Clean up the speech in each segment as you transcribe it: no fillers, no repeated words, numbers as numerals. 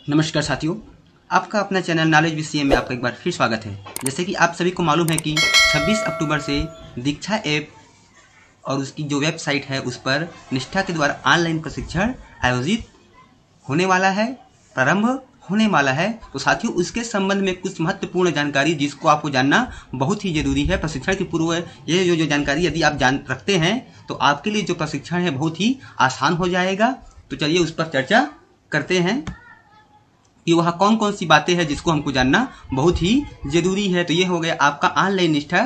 नमस्कार साथियों, आपका अपना चैनल नॉलेज विषय में आपका एक बार फिर स्वागत है। जैसे कि आप सभी को मालूम है कि 26 अक्टूबर से दीक्षा ऐप और उसकी जो वेबसाइट है उस पर निष्ठा के द्वारा ऑनलाइन प्रशिक्षण आयोजित होने वाला है, प्रारंभ होने वाला है। तो साथियों, उसके संबंध में कुछ महत्वपूर्ण जानकारी जिसको आपको जानना बहुत ही जरूरी है। प्रशिक्षण के पूर्व ये जो जानकारी यदि आप जान रखते हैं तो आपके लिए जो प्रशिक्षण है बहुत ही आसान हो जाएगा। तो चलिए उस पर चर्चा करते हैं कि वह कौन कौन सी बातें हैं जिसको हमको जानना बहुत ही जरूरी है। तो ये हो गया आपका ऑनलाइन निष्ठा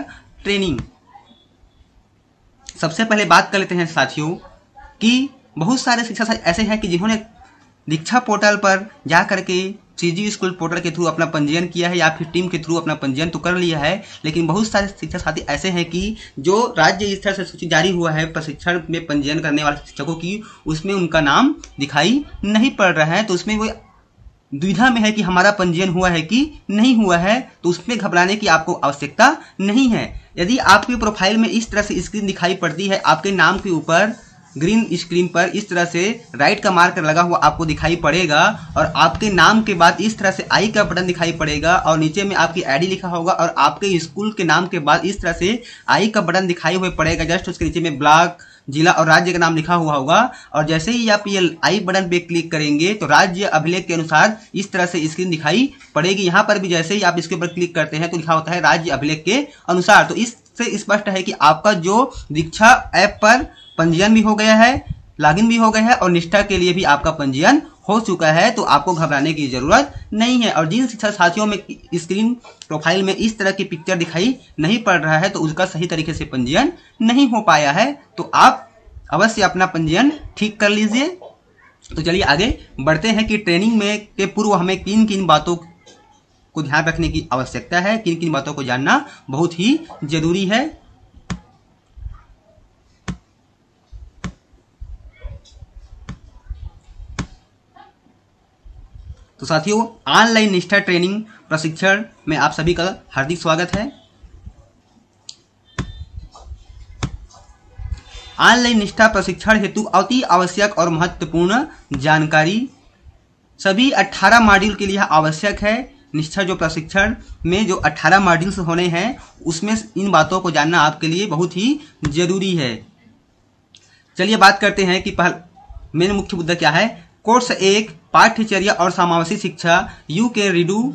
ट्रेनिंग। सबसे पहले बात कर लेते हैं साथियों कि बहुत सारे शिक्षक ऐसे हैं कि जिन्होंने दीक्षा पोर्टल पर जा करके सीजी स्कूल पोर्टल के थ्रू अपना पंजीयन किया है या फिर टीम के थ्रू अपना पंजीयन तो कर लिया है, लेकिन बहुत सारे शिक्षक साथी ऐसे हैं कि जो राज्य स्तर से सूची जारी हुआ है प्रशिक्षण में पंजीयन करने वाले शिक्षकों की, उसमें उनका नाम दिखाई नहीं पड़ रहा है। तो उसमें वो दुविधा में है कि हमारा पंजीयन हुआ है कि नहीं हुआ है। तो उसमें घबराने की आपको आवश्यकता नहीं है। यदि आपकी प्रोफाइल में इस तरह से स्क्रीन दिखाई पड़ती है, आपके नाम के ऊपर ग्रीन स्क्रीन पर इस तरह से राइट का मार्कर लगा हुआ आपको दिखाई पड़ेगा और आपके नाम के बाद इस तरह से आई का बटन दिखाई पड़ेगा और नीचे में आपकी आईडी लिखा होगा और आपके स्कूल के नाम के बाद इस तरह से आई का बटन दिखाई हुए पड़ेगा। जस्ट उसके नीचे में ब्लॉक, जिला और राज्य का नाम लिखा हुआ होगा और जैसे ही आप ये आई बटन पे क्लिक करेंगे तो राज्य अभिलेख के अनुसार इस तरह से स्क्रीन दिखाई पड़ेगी। यहाँ पर भी जैसे ही आप इसके ऊपर क्लिक करते हैं तो लिखा होता है राज्य अभिलेख के अनुसार। तो इससे स्पष्ट है कि आपका जो दीक्षा ऐप पर पंजीयन भी हो गया है, लॉगिन भी हो गया है और निष्ठा के लिए भी आपका पंजीयन हो चुका है। तो आपको घबराने की जरूरत नहीं है। और जिन शिक्षक साथियों में स्क्रीन प्रोफाइल में इस तरह की पिक्चर दिखाई नहीं पड़ रहा है तो उसका सही तरीके से पंजीयन नहीं हो पाया है, तो आप अवश्य अपना पंजीयन ठीक कर लीजिए। तो चलिए आगे बढ़ते हैं कि ट्रेनिंग में के पूर्व हमें किन किन बातों को ध्यान रखने की आवश्यकता है, किन किन बातों को जानना बहुत ही जरूरी है। तो साथियों, ऑनलाइन निष्ठा ट्रेनिंग प्रशिक्षण में आप सभी का हार्दिक स्वागत है। ऑनलाइन निष्ठा प्रशिक्षण हेतु अति आवश्यक और महत्वपूर्ण जानकारी सभी 18 मॉड्यूल के लिए आवश्यक है। निष्ठा जो प्रशिक्षण में जो 18 मॉड्यूल्स होने हैं उसमें इन बातों को जानना आपके लिए बहुत ही जरूरी है। चलिए बात करते हैं कि मेन मुख्य मुद्दा क्या है। कोर्स 1 पाठ्यचर्या और समावेशी शिक्षा, you can redo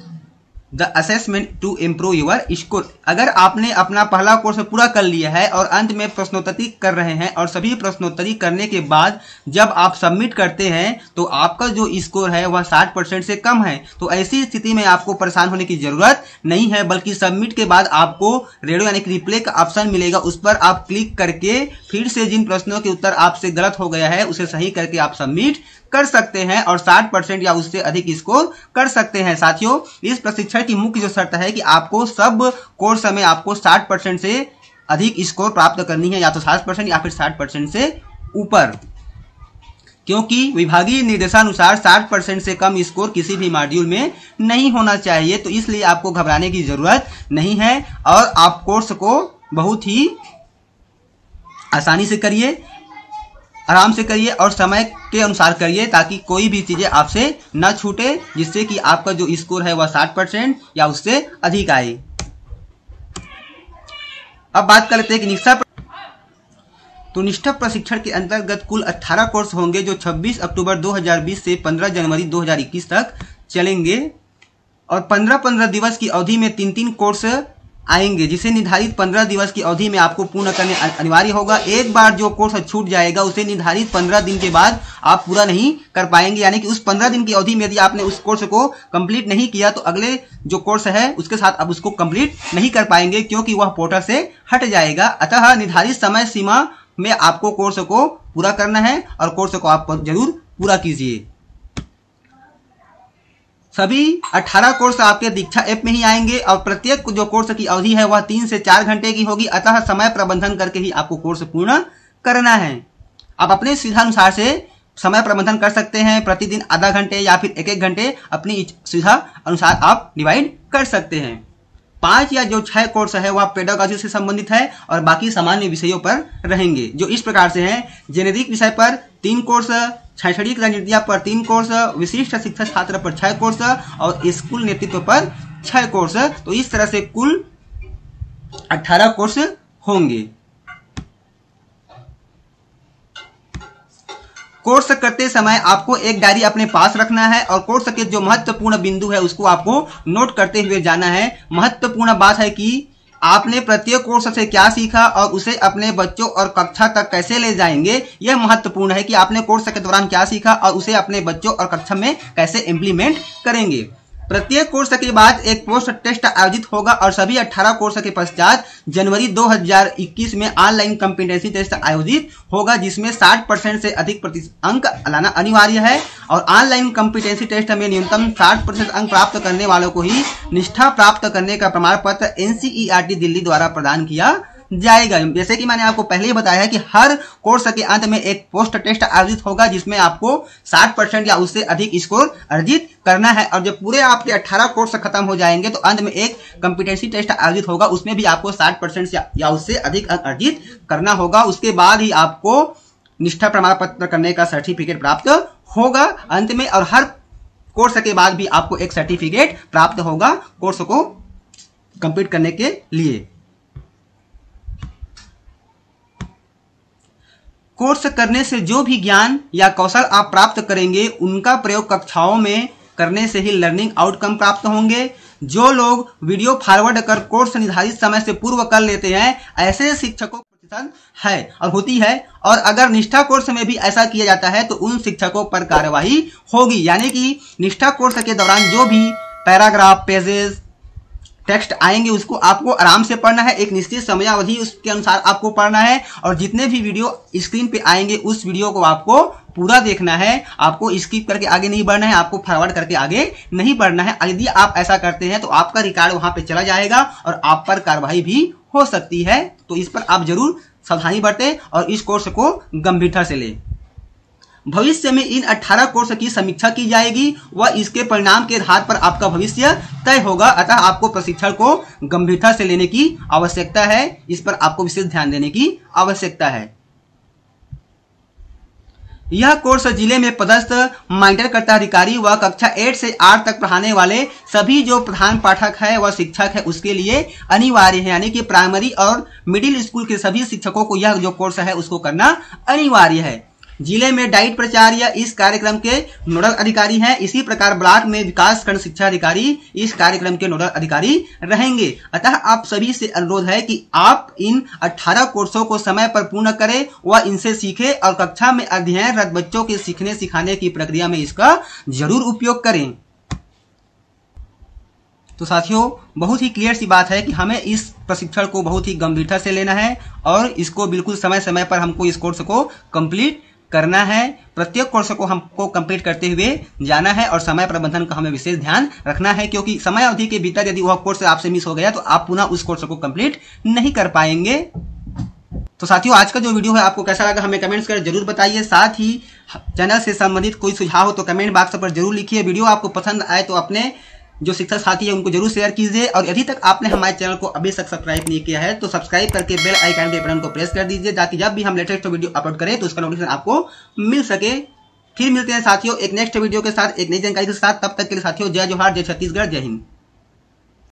the assessment to improve your score. अगर आपने अपना पहला कोर्स पूरा कर लिया है और अंत में प्रश्नोत्तरी कर रहे हैं और सभी प्रश्नोत्तरी करने के बाद जब आप सबमिट करते हैं तो आपका जो स्कोर है वह 60% से कम है, तो ऐसी स्थिति में आपको परेशान होने की जरूरत नहीं है, बल्कि सबमिट के बाद आपको रेडियो यानी कि रिप्ले का ऑप्शन मिलेगा। उस पर आप क्लिक करके फिर से जिन प्रश्नों के उत्तर आपसे गलत हो गया है उसे सही करके आप सबमिट कर सकते हैं और 60% या उससे अधिक स्कोर कर सकते हैं। साथियों, इस प्रशिक्षण की मुख्य जो शर्त है कि आपको सब कोर्स में आपको 60% से अधिक स्कोर प्राप्त करनी है, या तो 60% या फिर 60% से ऊपर, क्योंकि विभागीय निर्देशानुसार 60% से कम स्कोर किसी भी मॉड्यूल में नहीं होना चाहिए। तो इसलिए आपको घबराने की जरूरत नहीं है और आप कोर्स को बहुत ही आसानी से करिए, आराम से करिए और समय के अनुसार करिए ताकि कोई भी चीजें आपसे न छूटे, जिससे कि आपका जो स्कोर है वह 60% या उससे अधिक आए। अब बात कर लेते हैं कि निष्ठा प्रशिक्षण के अंतर्गत कुल 18 कोर्स होंगे जो 26 अक्टूबर 2020 से 15 जनवरी 2021 तक चलेंगे और 15-15 दिवस की अवधि में 3-3 कोर्स आएंगे, जिसे निर्धारित 15 दिवस की अवधि में आपको पूर्ण करने अनिवार्य होगा। एक बार जो कोर्स छूट जाएगा उसे निर्धारित 15 दिन के बाद आप पूरा नहीं कर पाएंगे, यानी कि उस 15 दिन की अवधि में यदि आपने उस कोर्स को कंप्लीट नहीं किया तो अगले जो कोर्स है उसके साथ आप उसको कंप्लीट नहीं कर पाएंगे, क्योंकि वह पोर्टल से हट जाएगा। अतः निर्धारित समय सीमा में आपको कोर्स को पूरा करना है और कोर्स को आप जरूर पूरा कीजिए। सभी 18 कोर्स आपके दीक्षा ऐप में ही आएंगे और प्रत्येक जो कोर्स की अवधि है वह 3 से 4 घंटे की होगी। अतः समय प्रबंधन करके ही आपको कोर्स पूर्ण करना है। आप अपने सुविधानुसार से समय प्रबंधन कर सकते हैं, प्रतिदिन आधा घंटे या फिर 1-1 घंटे अपनी सुविधा अनुसार आप डिवाइड कर सकते हैं। 5 या जो 6 कोर्स है वह पेडागॉजी से संबंधित है और बाकी सामान्य विषयों पर रहेंगे, जो इस प्रकार से हैं। जेनेरिक विषय पर 3 कोर्स, शैक्षणिक रणनीतियां पर 3 कोर्स, विशिष्ट शिक्षक छात्र पर 6 कोर्स और स्कूल नेतृत्व पर 6 कोर्स। तो इस तरह से कुल 18 कोर्स होंगे। कोर्स करते समय आपको एक डायरी अपने पास रखना है और कोर्स के जो महत्वपूर्ण बिंदु है उसको आपको नोट करते हुए जाना है। महत्वपूर्ण बात है कि आपने प्रत्येक कोर्स से क्या सीखा और उसे अपने बच्चों और कक्षा तक कैसे ले जाएंगे। यह महत्वपूर्ण है कि आपने कोर्स के दौरान क्या सीखा और उसे अपने बच्चों और कक्षा में कैसे इम्प्लीमेंट करेंगे। प्रत्येक कोर्स के बाद एक पोस्ट टेस्ट आयोजित होगा और सभी 18 कोर्स के पश्चात जनवरी 2021 में ऑनलाइन कॉम्पिटेंसी टेस्ट आयोजित होगा, जिसमें 60% से अधिक अंक लाना अनिवार्य है। और ऑनलाइन कॉम्पिटेंसी टेस्ट में न्यूनतम 60% अंक प्राप्त करने वालों को ही निष्ठा प्राप्त करने का प्रमाण पत्र NCERT दिल्ली द्वारा प्रदान किया जाएगा। जैसे कि मैंने आपको पहले ही बताया है कि हर कोर्स के अंत में एक पोस्ट टेस्ट आयोजित होगा, जिसमें आपको 60% या उससे अधिक स्कोर अर्जित करना है। और जब पूरे आपके 18 कोर्स खत्म हो जाएंगे तो अंत में एक कॉम्पिटेंसी टेस्ट आयोजित होगा, उसमें भी आपको 60% या उससे अधिक अंक अर्जित करना होगा। उसके बाद ही आपको निष्ठा प्रमाण पत्र करने का सर्टिफिकेट प्राप्त होगा अंत में। और हर कोर्स के बाद भी आपको एक सर्टिफिकेट प्राप्त होगा कोर्स को कंप्लीट करने के लिए। कोर्स करने से जो भी ज्ञान या कौशल आप प्राप्त करेंगे उनका प्रयोग कक्षाओं में करने से ही लर्निंग आउटकम प्राप्त होंगे। जो लोग वीडियो फॉरवर्ड कर कोर्स निर्धारित समय से पूर्व कर लेते हैं, ऐसे शिक्षकों प्रतिशत है और होती है। और अगर निष्ठा कोर्स में भी ऐसा किया जाता है तो उन शिक्षकों पर कार्रवाई होगी। यानी कि निष्ठा कोर्स के दौरान जो भी पैराग्राफ, पेजेस, टेक्स्ट आएंगे उसको आपको आराम से पढ़ना है, एक निश्चित समयावधि उसके अनुसार आपको पढ़ना है। और जितने भी वीडियो स्क्रीन पे आएंगे उस वीडियो को आपको पूरा देखना है, आपको स्किप करके आगे नहीं बढ़ना है, आपको फॉरवर्ड करके आगे नहीं बढ़ना है। यदि आप ऐसा करते हैं तो आपका रिकॉर्ड वहां पे चला जाएगा और आप पर कार्रवाई भी हो सकती है। तो इस पर आप जरूर सावधानी बरतें और इस कोर्स को गंभीरता से लें। भविष्य में इन 18 कोर्स की समीक्षा की जाएगी व इसके परिणाम के आधार पर आपका भविष्य तय होगा। अतः आपको प्रशिक्षण को गंभीरता से लेने की आवश्यकता है, इस पर आपको विशेष ध्यान देने की आवश्यकता है। यह कोर्स जिले में पदस्थ मॉनिटरकर्ता अधिकारी व कक्षा 8 से 8 तक पढ़ाने वाले सभी जो प्रधान पाठक है व शिक्षक है उसके लिए अनिवार्य है। यानी कि प्राइमरी और मिडिल स्कूल के सभी शिक्षकों को यह जो कोर्स है उसको करना अनिवार्य है। जिले में डाइट प्राचार्य इस कार्यक्रम के नोडल अधिकारी हैं। इसी प्रकार ब्लॉक में विकास खंड शिक्षा अधिकारी इस कार्यक्रम के नोडल अधिकारी रहेंगे। अतः आप सभी से अनुरोध है कि आप इन 18 कोर्सों को समय पर पूर्ण करें व इनसे सीखें और कक्षा में अध्ययनरत बच्चों के सीखने सिखाने की प्रक्रिया में इसका जरूर उपयोग करें। तो साथियों, बहुत ही क्लियर सी बात है कि हमें इस प्रशिक्षण को बहुत ही गंभीरता से लेना है और इसको बिल्कुल समय समय पर हमको इस कोर्स को कंप्लीट करना है। प्रत्येक कोर्स को हमको कंप्लीट करते हुए जाना है और समय प्रबंधन का हमें विशेष ध्यान रखना है, क्योंकि समय अवधि के भीतर यदि वह कोर्स आपसे मिस हो गया तो आप पुनः उस कोर्स को कंप्लीट नहीं कर पाएंगे। तो साथियों, आज का जो वीडियो है आपको कैसा लगा हमें कमेंट्स कर जरूर बताइए। साथ ही चैनल से संबंधित कोई सुझाव हो तो कमेंट बॉक्स पर जरूर लिखिए। वीडियो आपको पसंद आए तो अपने जो शिक्षक साथी है उनको जरूर शेयर कीजिए और यदि तक आपने हमारे चैनल को अभी तक सब्सक्राइब नहीं किया है तो सब्सक्राइब करके बेल आइकन के बटन को प्रेस कर दीजिए, ताकि जब भी हम लेटेस्ट वीडियो अपलोड करें तो उसका नोटिफिकेशन आपको मिल सके। फिर मिलते हैं साथियों एक नेक्स्ट वीडियो के साथ, एक नई जानकारी के साथ। तब तक के लिए साथियों, जय जोहार, जय छत्तीसगढ़, जय हिंद।